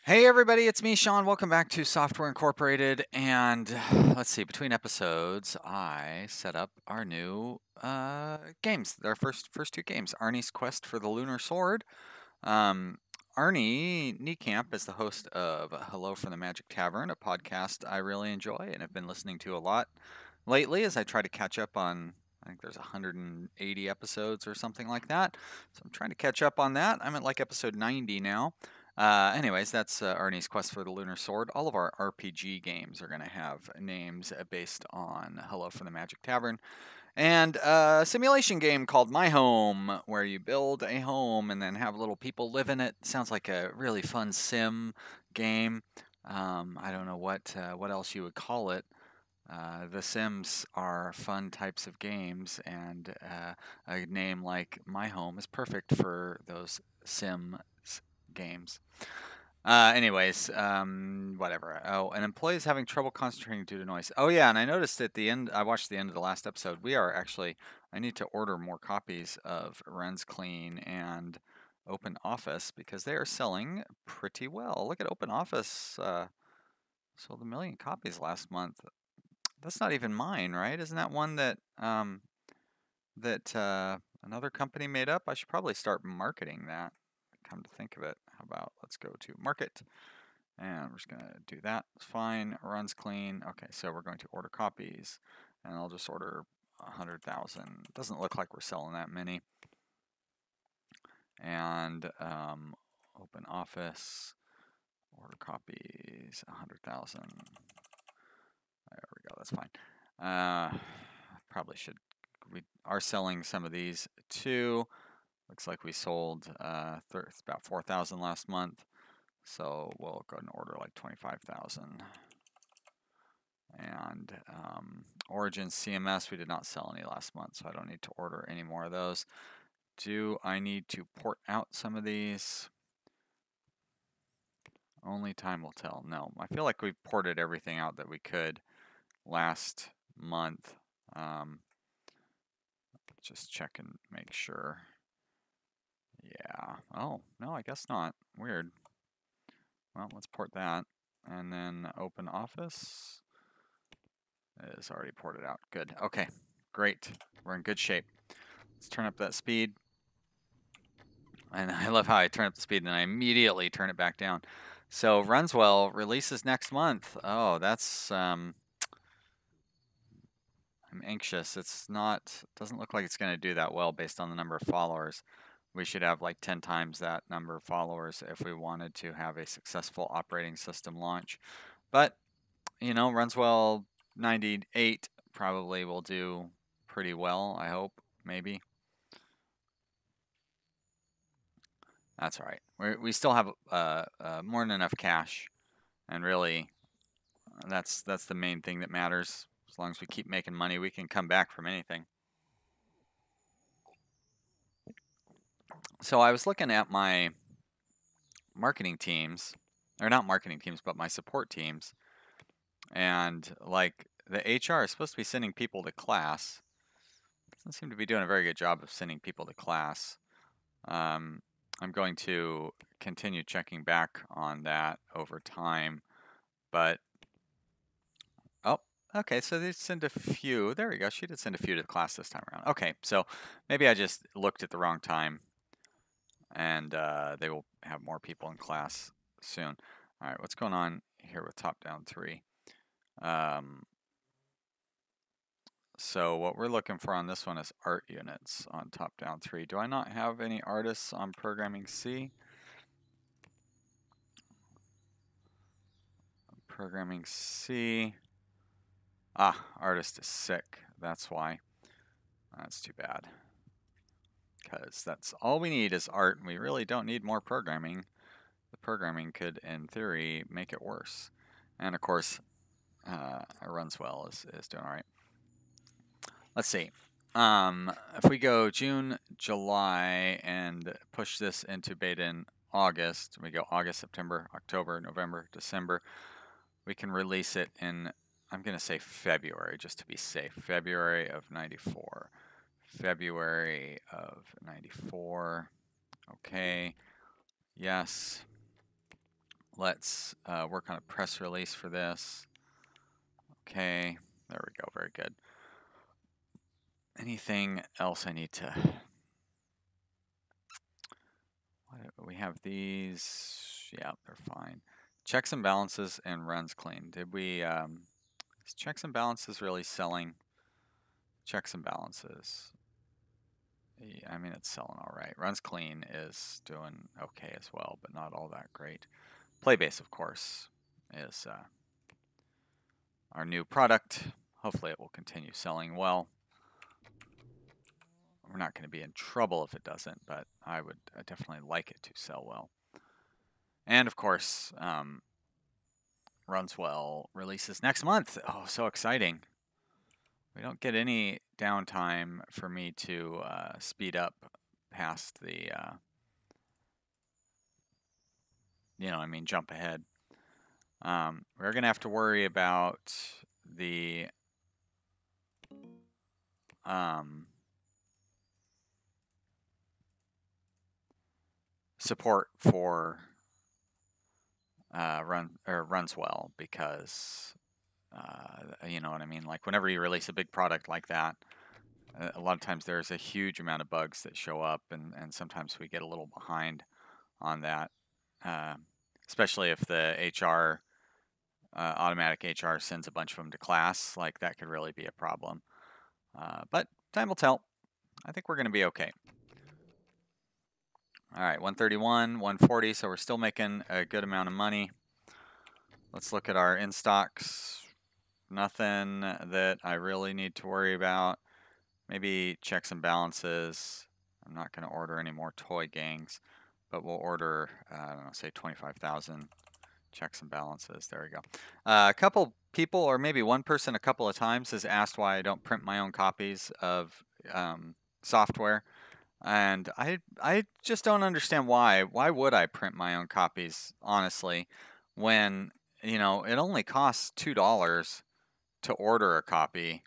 Hey everybody, it's me, Sean. Welcome back to Software Incorporated. And let's see, between episodes, I set up our new games. Our first two games: Arnie's Quest for the Lunar Sword. Um, Arnie Niekamp is the host of Hello from the Magic Tavern, a podcast I really enjoy and have been listening to a lot lately as I try to catch up on. I think there's 180 episodes or something like that. So I'm trying to catch up on that. I'm at like episode 90 now. Anyways, that's Arnie's Quest for the Lunar Sword. All of our RPG games are going to have names based on Hello from the Magic Tavern. And a simulation game called My Home, where you build a home and then have little people live in it. Sounds like a really fun sim game. I don't know what else you would call it. The Sims are fun types of games, and a name like My Home is perfect for those sim games. Whatever. Oh, an employee is having trouble concentrating due to noise. Oh yeah, and I noticed at the end, I watched the end of the last episode. I need to order more copies of Runsclean and Open Office because they are selling pretty well. Look at Open Office, sold 1 million copies last month. That's not even mine, right? Isn't that one that another company made up? I should probably start marketing that. Come to think of it, how about let's go to market, and we're just gonna do that. It's fine. Runs clean. Okay, so we're going to order copies, and I'll just order 100,000. Doesn't look like we're selling that many. And Open Office, order copies, 100,000. There we go. That's fine. Probably should. We are selling some of these too. Looks like we sold about 4,000 last month. So we'll go and order like 25,000. And Origin CMS, we did not sell any last month, so I don't need to order any more of those. Do I need to port out some of these? Only time will tell. No, I feel like we ported everything out that we could last month. Just check and make sure. Yeah. Oh, no, I guess not. Weird. Well, let's port that. And then Open Office is already ported out. Good. Okay, great. We're in good shape. Let's turn up that speed. And I love how I turn up the speed and I immediately turn it back down. So Runswell releases next month. Oh, that's I'm anxious. Doesn't look like it's going to do that well based on the number of followers. We should have like 10 times that number of followers if we wanted to have a successful operating system launch. But, Runswell 98 probably will do pretty well, I hope, maybe. That's all right. We still have more than enough cash, and really, that's the main thing that matters. As long as we keep making money, we can come back from anything. So I was looking at my marketing teams, or not marketing teams, but my support teams, and like the HR is supposed to be sending people to class. Doesn't seem to be doing a very good job of sending people to class. I'm going to continue checking back on that over time, but oh, okay, so they send a few. There we go. She did send a few to the class this time around. Okay, so maybe I just looked at the wrong time, and they will have more people in class soon. All right, what's going on here with top-down 3? So what we're looking for on this one is art units on top-down 3. Do I not have any artists on programming C? Programming C. Ah, artist is sick. That's why. That's too bad. Because that's all we need is art, and we really don't need more programming. The programming could, in theory, make it worse. And of course, Runswell is doing all right. Let's see. If we go June, July, and push this into beta in August, we go August, September, October, November, December, we can release it in, I'm going to say February, just to be safe. February of 94. February of 94. Okay. Yes. Let's work on a press release for this. Okay, there we go, very good. Anything else I need to... We have these, yeah, they're fine. Checks and balances and runs clean. Did we, is checks and balances really selling? Checks and balances. Yeah, I mean, it's selling all right. Runs clean is doing okay as well, but not all that great. Playbase, of course, is our new product. Hopefully it will continue selling well. We're not going to be in trouble if it doesn't, but I would definitely like it to sell well. And of course, Runswell releases next month. Oh, so exciting. We don't get any downtime for me to speed up past the, jump ahead. We're going to have to worry about the support for Runswell because you know what I mean? Like whenever you release a big product like that, a lot of times there's a huge amount of bugs that show up, and sometimes we get a little behind on that, especially if the HR, automatic HR sends a bunch of them to class, like that could really be a problem. But time will tell. I think we're going to be okay. All right, 131, 140, so we're still making a good amount of money. Let's look at our in-stocks. Nothing that I really need to worry about. Maybe checks and balances. I'm not going to order any more toy gangs, but we'll order, I don't know, say 25,000 checks and balances. There we go. A couple people, or maybe one person a couple of times, has asked why I don't print my own copies of software. And I just don't understand why. Why would I print my own copies, honestly, when, it only costs $2 to order a copy?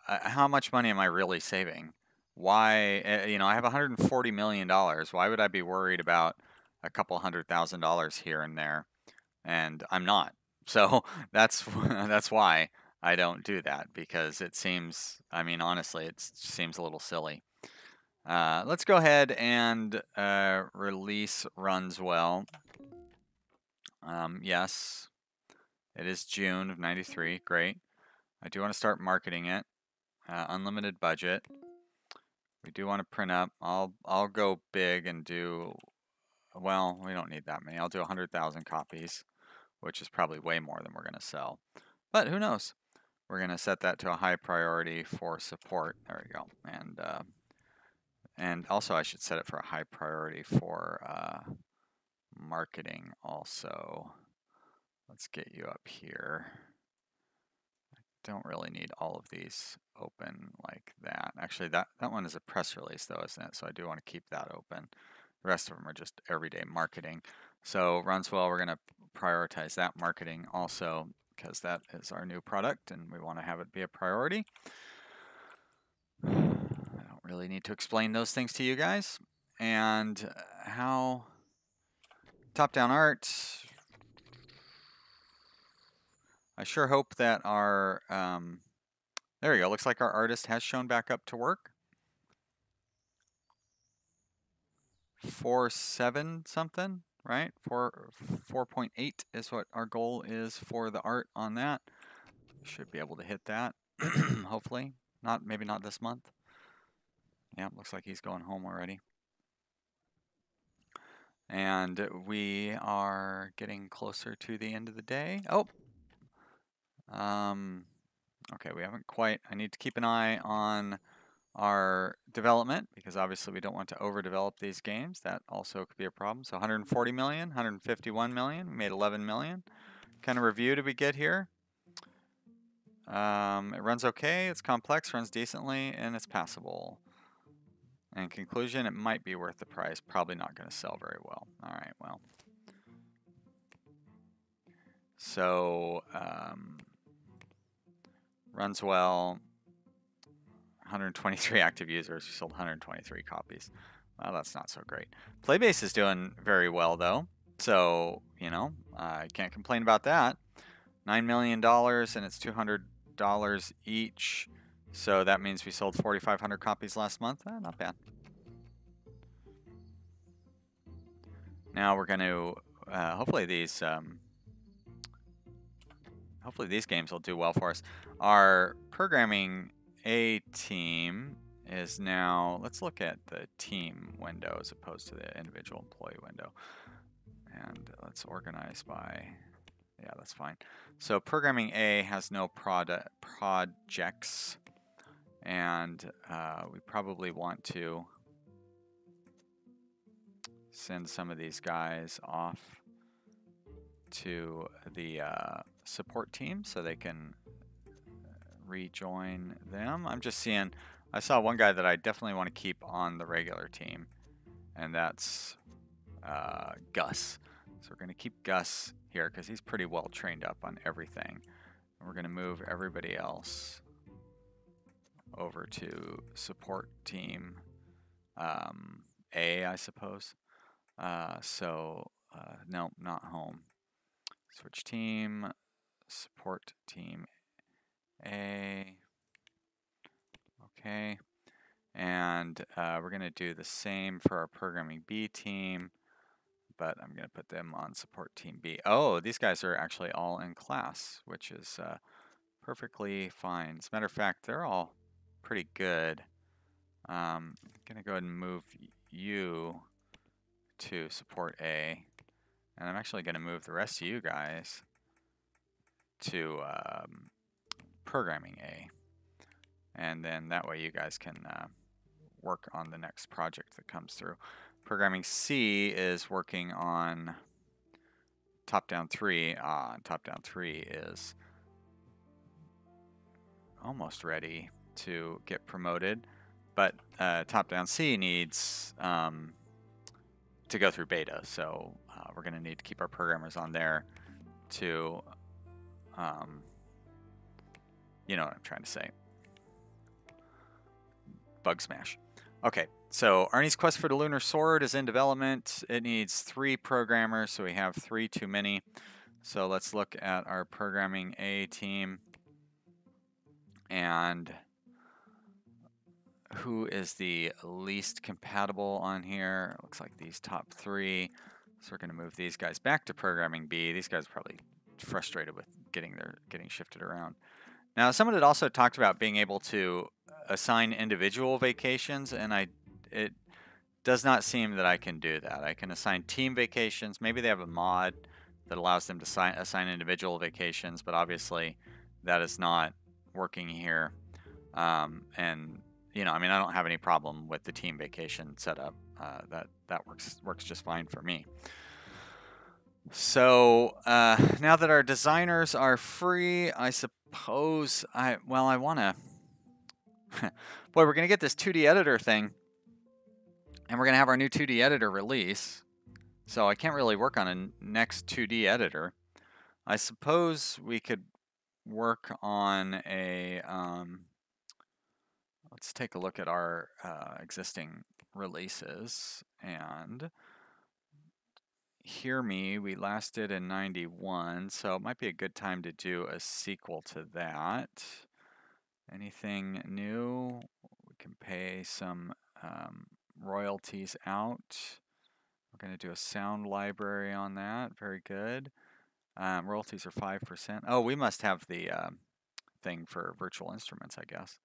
How much money am I really saving? Why, I have $140 million. Why would I be worried about a couple $100,000 here and there? And I'm not. So that's that's why I don't do that, because it seems, honestly, it seems a little silly. Let's go ahead and release Runswell. Yes, it is June of '93. Great. I do want to start marketing it. Unlimited budget. We do want to print up. I'll go big and do, well, we don't need that many. I'll do 100,000 copies, which is probably way more than we're going to sell. But who knows? We're going to set that to a high priority for support. There we go. And also I should set it for a high priority for marketing also. Let's get you up here. Don't really need all of these open like that. Actually, that one is a press release though, isn't it? So I do want to keep that open. The rest of them are just everyday marketing. So Runswell, we're going to prioritize that marketing also, because that is our new product and we want to have it be a priority. I don't really need to explain those things to you guys. And how top-down art, I sure hope that our, there we go, looks like our artist has shown back up to work. 4.7 something, right? 4.8 is what our goal is for the art on that. Should be able to hit that, hopefully. Maybe not this month. Yeah, looks like he's going home already. And we are getting closer to the end of the day. Oh, okay, we haven't quite. I need to keep an eye on our development, because obviously we don't want to overdevelop these games. That also could be a problem. So 140 million, 151 million, we made 11 million. What kind of review did we get here? It runs okay, it's complex, runs decently, and it's passable. In conclusion, it might be worth the price. Probably not going to sell very well. All right, well. So, runs well. 123 active users. We sold 123 copies. Well, that's not so great. Playbase is doing very well, though. So, you know, I can't complain about that. $9 million and it's $200 each. So that means we sold 4,500 copies last month. Not bad. Now we're going to, hopefully these games will do well for us. Our programming A team is now, let's look at the team window as opposed to the individual employee window. And let's organize by, yeah, that's fine. So programming A has no projects, and we probably want to send some of these guys off to the support team so they can rejoin them. I'm just seeing, I saw one guy that I definitely want to keep on the regular team, and that's Gus. So we're going to keep Gus here because he's pretty well trained up on everything. And we're going to move everybody else over to support team A, I suppose. No, not home. Switch team, support team A. Okay. And we're going to do the same for our programming B team, but I'm going to put them on support team B. Oh, these guys are actually all in class, which is perfectly fine. As a matter of fact, they're all pretty good. I'm going to go ahead and move you to support A. And I'm actually going to move the rest of you guys to programming A. And then that way you guys can work on the next project that comes through. Programming C is working on top-down 3. Top-down 3 is almost ready to get promoted, but top-down C needs to go through beta, so we're going to need to keep our programmers on there to, you know what I'm trying to say. Bug smash. Okay, so Arnie's Quest for the Lunar Sword is in development. It needs 3 programmers, so we have 3 too many. So let's look at our programming A team. And who is the least compatible on here? It looks like these top 3. So we're going to move these guys back to programming B. These guys are probably frustrated with getting shifted around. Now, someone had also talked about being able to assign individual vacations, and it does not seem that I can do that. I can assign team vacations. Maybe they have a mod that allows them to assign individual vacations, but obviously that is not working here. And you know, I mean, I don't have any problem with the team vacation setup. That works just fine for me. So now that our designers are free, I suppose I want to. Boy, we're gonna get this 2D editor thing, and we're gonna have our new 2D editor release. So I can't really work on a next 2D editor. I suppose we could work on a. Let's take a look at our existing releases and. Hear Me, we last did in 91, so it might be a good time to do a sequel to that. Anything new? We can pay some royalties out. We're going to do a sound library on that. Very good. Royalties are 5%. Oh, we must have the thing for virtual instruments, I guess.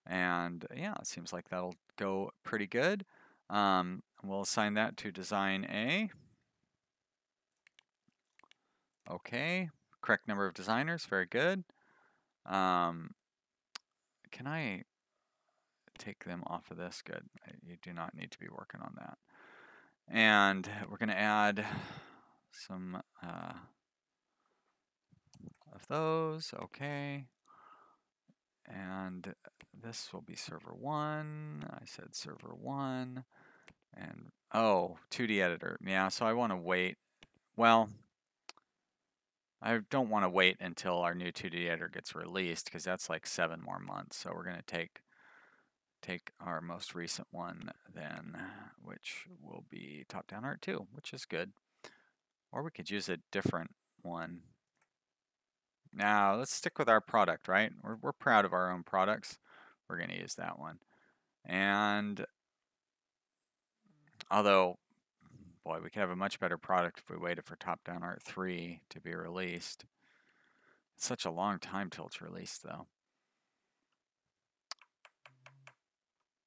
And yeah, it seems like that'll go pretty good. We'll assign that to Design A. Okay, correct number of designers, very good. Can I take them off of this? Good, you do not need to be working on that. And we're going to add some of those, okay. And this will be server 1, I said server 1. And, oh, 2D editor, yeah, so I want to wait, well, I don't want to wait until our new 2D editor gets released because that's like 7 more months. So we're going to take our most recent one then, which will be Top Down Art 2, which is good. Or we could use a different one. Now, let's stick with our product, right? We're proud of our own products. We're going to use that one. And although, boy, we could have a much better product if we waited for Top-Down Art 3 to be released. It's such a long time till it's released, though.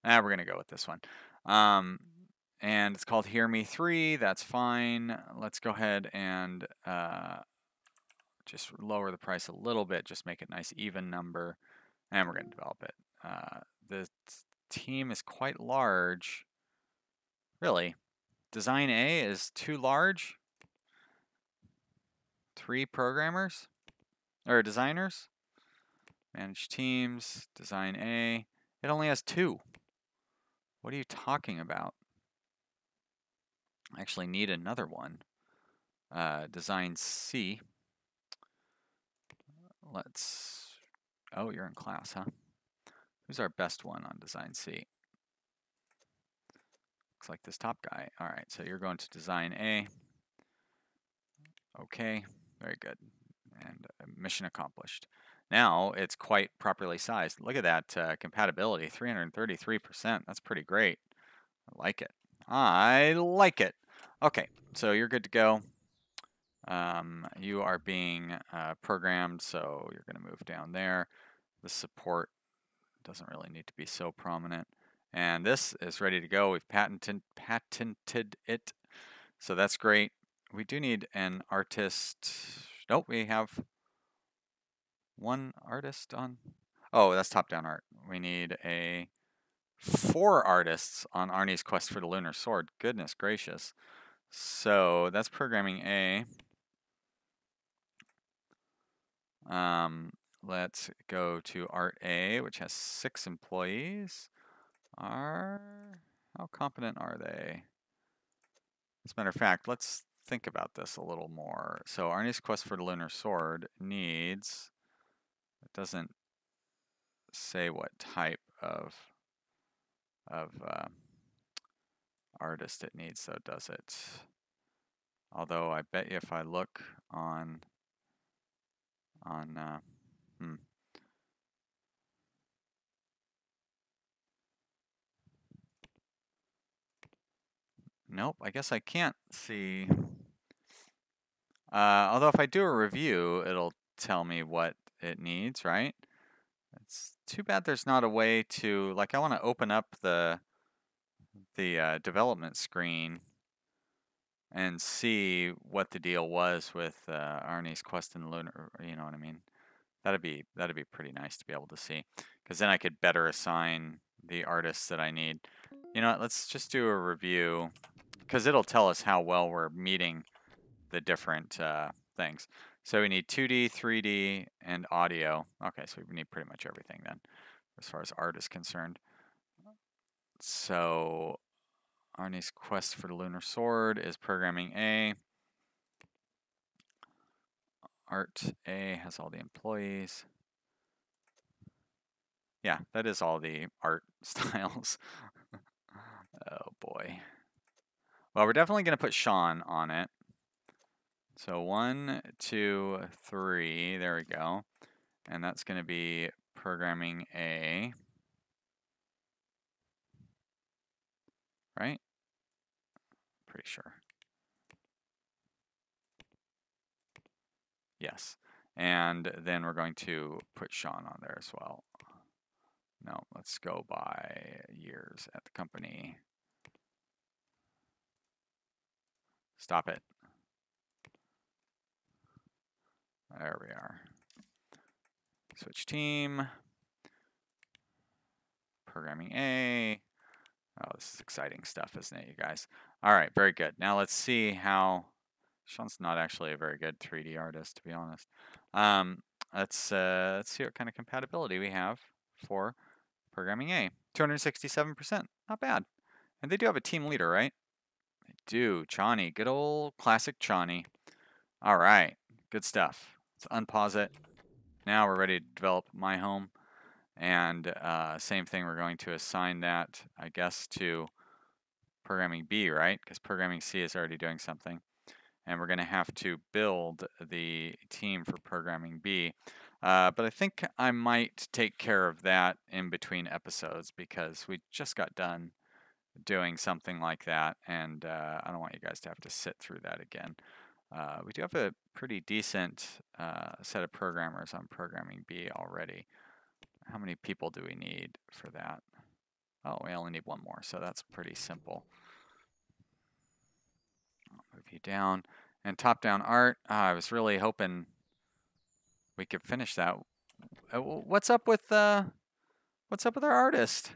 We're going to go with this one. And it's called Hear Me 3. That's fine. Let's go ahead and just lower the price a little bit. Just make it a nice even number. And we're going to develop it. The team is quite large. Really? Design A is too large? 3 programmers? Or designers? Manage teams. Design A. It only has 2. What are you talking about? I actually need another one. Design C. Let's... Oh, you're in class, huh? Who's our best one on Design C? Looks like this top guy. All right, so you're going to Design A. Okay, very good. And mission accomplished. Now it's quite properly sized. Look at that compatibility, 333%. That's pretty great. I like it. I like it. Okay, so you're good to go. You are being programmed, so you're going to move down there. The support doesn't really need to be so prominent. And this is ready to go. We've patented it, so that's great. We do need an artist. Nope, we have one artist on. Oh, that's top-down art. We need 4 artists on Arnie's Quest for the Lunar Sword. Goodness gracious. So that's programming A. Let's go to Art A, which has 6 employees. How competent are they? As a matter of fact, let's think about this a little more. So Arnie's Quest for the Lunar Sword needs, it doesn't say what type of artist it needs, though, does it? Although I bet you if I look on nope, I guess I can't see. Although if I do a review, it'll tell me what it needs, right? It's too bad there's not a way to, like, I want to open up the development screen and see what the deal was with Arnie's Quest and Lunar, you know what I mean? That'd be pretty nice to be able to see, because then I could better assign the artists that I need. You know what, let's just do a review, because it'll tell us how well we're meeting the different things. So we need 2D, 3D, and audio. Okay, so we need pretty much everything then, as far as art is concerned. So Arnie's Quest for the Lunar Sword is programming A. Art A has all the employees. Yeah, that is all the art styles. Oh boy. Well, we're definitely going to put Sean on it. So 1, 2, 3, there we go. And that's going to be programming A. Right? Pretty sure. Yes. And then we're going to put Sean on there as well. No, let's go by years at the company. Stop it. There we are. Switch team. Programming A. Oh, this is exciting stuff, isn't it, you guys? All right, very good. Now let's see how... Sean's not actually a very good 3D artist, to be honest. Let's see what kind of compatibility we have for programming A. 267%, not bad. And they do have a team leader, right? They do. Chani, good old classic Chani. All right, good stuff. Let's unpause it. Now we're ready to develop My Home. And same thing, we're going to assign that, I guess, to programming B, right? Because programming C is already doing something. and we're going to have to build the team for programming B. But I think I might take care of that in between episodes because we just got done doing something like that, and I don't want you guys to have to sit through that again. We do have a pretty decent set of programmers on programming B already. How many people do we need for that? Oh, we only need one more, so that's pretty simple. I'll move you down. And top-down art, I was really hoping we could finish that. What's up with our artist?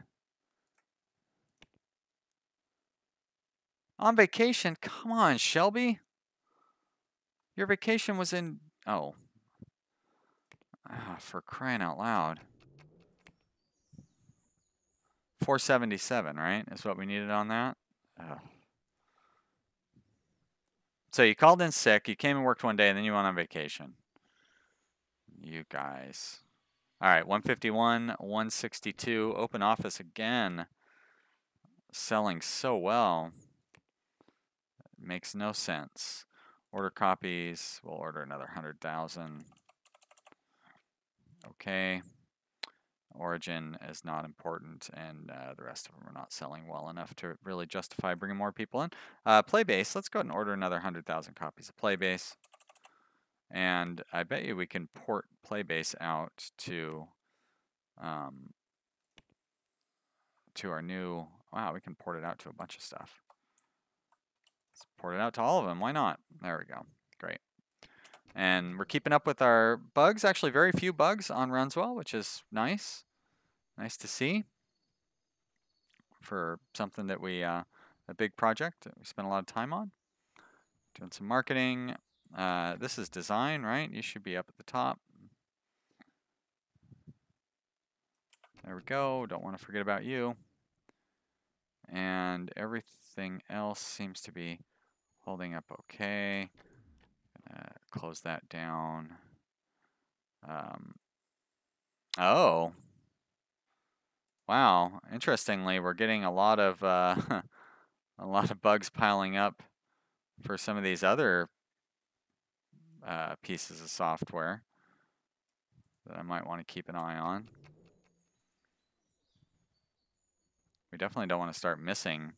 On vacation? Come on, Shelby. Your vacation was in... Oh. For crying out loud. 477, right? Is what we needed on that. Oh. So you called in sick, you came and worked one day, and then you went on vacation. You guys. All right, 151, 162, open office again. Selling so well. It makes no sense. Order copies, we'll order another 100,000. Okay. Origin is not important, and the rest of them are not selling well enough to really justify bringing more people in. Playbase, let's go ahead and order another 100,000 copies of Playbase. And I bet you we can port Playbase out to our new, wow, we can port it out to a bunch of stuff. Let's port it out to all of them, why not? There we go, great. And we're keeping up with our bugs, actually very few bugs on Runswell, which is nice. Nice to see for something that we, a big project that we spent a lot of time on. Doing some marketing. This is design, right? You should be up at the top. There we go. Don't want to forget about you. And everything else seems to be holding up okay. Close that down. Oh. Wow. Interestingly, we're getting a lot of a lot of bugs piling up for some of these other pieces of software that I might want to keep an eye on. We definitely don't want to start missing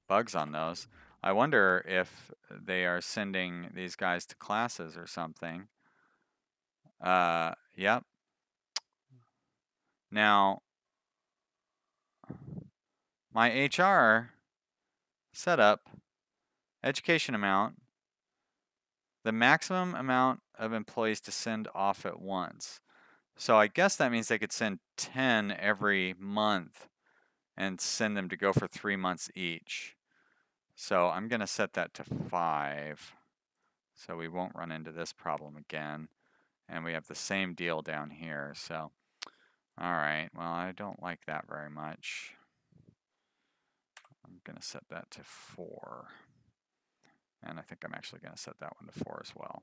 bugs on those. I wonder if they are sending these guys to classes or something. Yep. Now, my HR setup, education amount, the maximum amount of employees to send off at once. So I guess that means they could send 10 every month and send them to go for 3 months each. So I'm going to set that to 5 so we won't run into this problem again. And we have the same deal down here. So, all right, well, I don't like that very much. I'm going to set that to 4. And I think I'm actually going to set that one to 4 as well.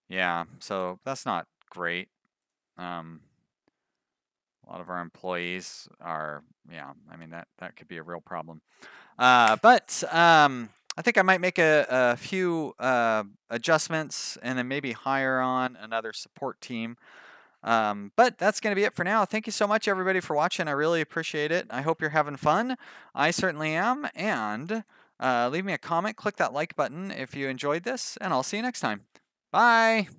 Yeah, so that's not great. A lot of our employees are, yeah, I mean, that could be a real problem. But I think I might make a few adjustments and then maybe hire on another support team. But that's going to be it for now. Thank you so much, everybody, for watching. I really appreciate it. I hope you're having fun. I certainly am. And leave me a comment. Click that like button if you enjoyed this. And I'll see you next time. Bye.